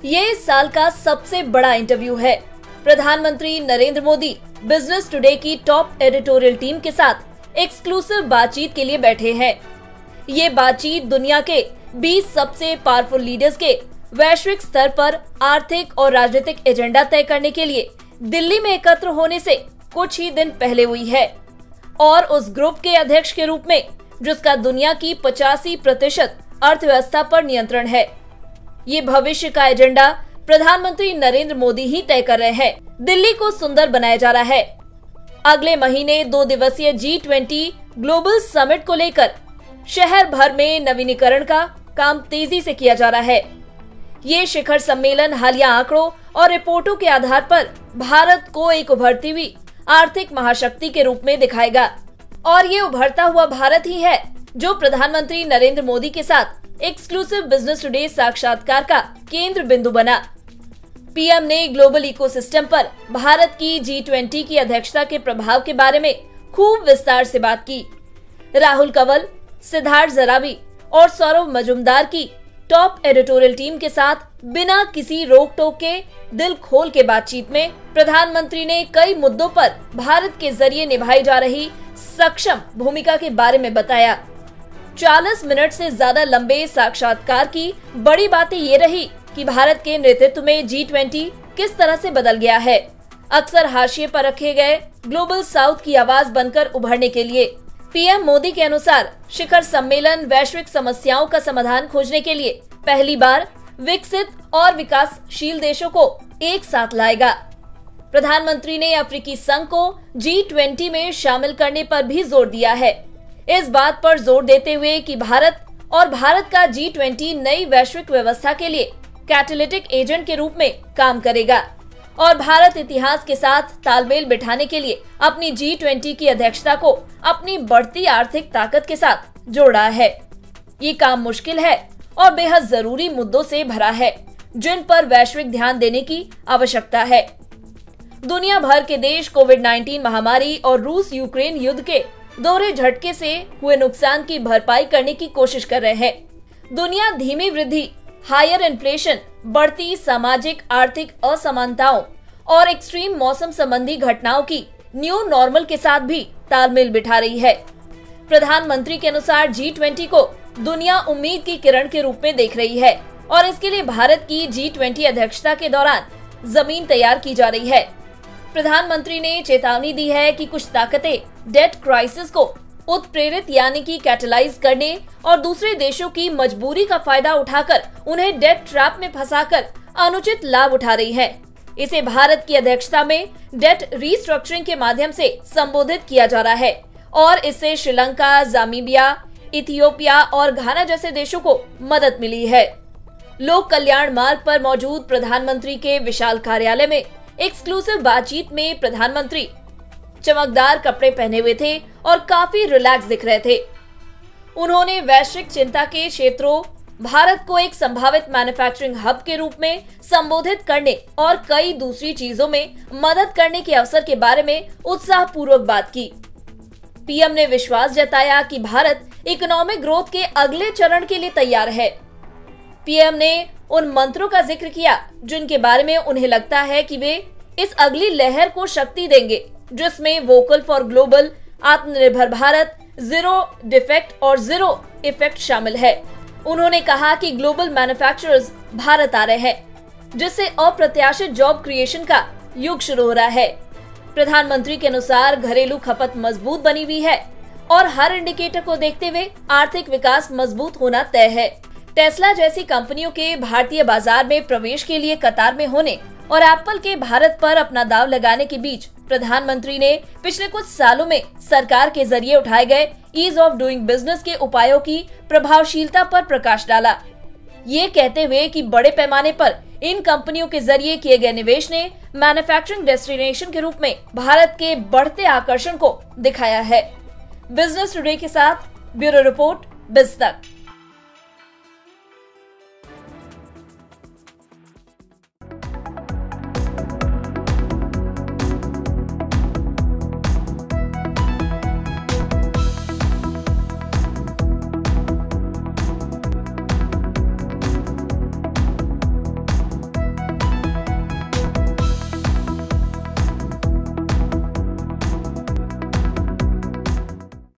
ये इस साल का सबसे बड़ा इंटरव्यू है। प्रधानमंत्री नरेंद्र मोदी बिजनेस टुडे की टॉप एडिटोरियल टीम के साथ एक्सक्लूसिव बातचीत के लिए बैठे हैं। ये बातचीत दुनिया के 20 सबसे पावरफुल लीडर्स के वैश्विक स्तर पर आर्थिक और राजनीतिक एजेंडा तय करने के लिए दिल्ली में एकत्र होने से कुछ ही दिन पहले हुई है और उस ग्रुप के अध्यक्ष के रूप में जिसका दुनिया की 85% अर्थव्यवस्था पर नियंत्रण है। ये भविष्य का एजेंडा प्रधानमंत्री नरेंद्र मोदी ही तय कर रहे हैं। दिल्ली को सुंदर बनाया जा रहा है। अगले महीने 2 दिवसीय G20 ग्लोबल समिट को लेकर शहर भर में नवीनीकरण का काम तेजी से किया जा रहा है। ये शिखर सम्मेलन हालिया आंकड़ों और रिपोर्टों के आधार पर भारत को एक उभरती हुई आर्थिक महाशक्ति के रूप में दिखाएगा और ये उभरता हुआ भारत ही है जो प्रधानमंत्री नरेंद्र मोदी के साथ एक्सक्लूसिव बिजनेस टुडे साक्षात्कार का केंद्र बिंदु बना। पीएम ने ग्लोबल इकोसिस्टम पर भारत की G20 की अध्यक्षता के प्रभाव के बारे में खूब विस्तार से बात की। राहुल कंवल, सिद्धार्थ जरावी और सौरभ मजूमदार की टॉप एडिटोरियल टीम के साथ बिना किसी रोक टोक के दिल खोल के बातचीत में प्रधानमंत्री ने कई मुद्दों पर भारत के जरिए निभाई जा रही सक्षम भूमिका के बारे में बताया। 40 मिनट से ज्यादा लंबे साक्षात्कार की बड़ी बातें ये रही कि भारत के नेतृत्व में G20 किस तरह से बदल गया है। अक्सर हाशिए पर रखे गए ग्लोबल साउथ की आवाज बनकर उभरने के लिए पीएम मोदी के अनुसार शिखर सम्मेलन वैश्विक समस्याओं का समाधान खोजने के लिए पहली बार विकसित और विकासशील देशों को एक साथ लाएगा। प्रधानमंत्री ने अफ्रीकी संघ को G20 में शामिल करने पर भी जोर दिया है। इस बात पर जोर देते हुए कि भारत का G20 नई वैश्विक व्यवस्था के लिए कैटालिटिक एजेंट के रूप में काम करेगा और भारत इतिहास के साथ तालमेल बिठाने के लिए अपनी G20 की अध्यक्षता को अपनी बढ़ती आर्थिक ताकत के साथ जोड़ा है। ये काम मुश्किल है और बेहद जरूरी मुद्दों से भरा है जिन पर वैश्विक ध्यान देने की आवश्यकता है। दुनिया भर के देश कोविड-19 महामारी और रूस यूक्रेन युद्ध के दोहरे झटके से हुए नुकसान की भरपाई करने की कोशिश कर रहे हैं। दुनिया धीमी वृद्धि, हायर इन्फ्लेशन, बढ़ती सामाजिक आर्थिक असमानताओं और एक्सट्रीम मौसम संबंधी घटनाओं की न्यू नॉर्मल के साथ भी तालमेल बिठा रही है। प्रधानमंत्री के अनुसार G20 को दुनिया उम्मीद की किरण के रूप में देख रही है और इसके लिए भारत की G20 अध्यक्षता के दौरान जमीन तैयार की जा रही है। प्रधानमंत्री ने चेतावनी दी है कि कुछ ताकतें डेट क्राइसिस को उत्प्रेरित यानी कि कैटलाइज करने और दूसरे देशों की मजबूरी का फायदा उठाकर उन्हें डेट ट्रैप में फंसाकर अनुचित लाभ उठा रही है। इसे भारत की अध्यक्षता में डेट रीस्ट्रक्चरिंग के माध्यम से संबोधित किया जा रहा है और इससे श्रीलंका, जामीबिया, इथियोपिया और घाना जैसे देशों को मदद मिली है। लोक कल्याण मार्ग पर मौजूद प्रधानमंत्री के विशाल कार्यालय में एक्सक्लूसिव बातचीत में प्रधानमंत्री चमकदार कपड़े पहने हुए थे और काफी रिलैक्स दिख रहे थे। उन्होंने वैश्विक चिंता के क्षेत्रों, भारत को एक संभावित मैन्युफैक्चरिंग हब के रूप में संबोधित करने और कई दूसरी चीजों में मदद करने के अवसर के बारे में उत्साहपूर्वक बात की। पीएम ने विश्वास जताया कि भारत इकोनॉमिक ग्रोथ के अगले चरण के लिए तैयार है। पीएम ने उन मंत्रों का जिक्र किया जिनके बारे में उन्हें लगता है कि वे इस अगली लहर को शक्ति देंगे, जिसमें वोकल फॉर ग्लोबल, आत्मनिर्भर भारत, जीरो डिफेक्ट और जीरो इफेक्ट शामिल है। उन्होंने कहा कि ग्लोबल मैन्युफैक्चरर्स भारत आ रहे हैं, जिससे अप्रत्याशित जॉब क्रिएशन का युग शुरू हो रहा है। प्रधानमंत्री के अनुसार घरेलू खपत मजबूत बनी हुई है और हर इंडिकेटर को देखते हुए आर्थिक विकास मजबूत होना तय है। टेस्ला जैसी कंपनियों के भारतीय बाजार में प्रवेश के लिए कतार में होने और एप्पल के भारत पर अपना दाव लगाने के बीच प्रधानमंत्री ने पिछले कुछ सालों में सरकार के जरिए उठाए गए ईज ऑफ डूइंग बिजनेस के उपायों की प्रभावशीलता पर प्रकाश डाला। ये कहते हुए कि बड़े पैमाने पर इन कंपनियों के जरिए किए गए निवेश ने मैन्युफैक्चरिंग डेस्टिनेशन के रूप में भारत के बढ़ते आकर्षण को दिखाया है। बिजनेस टुडे के साथ ब्यूरो रिपोर्ट, बिज तक।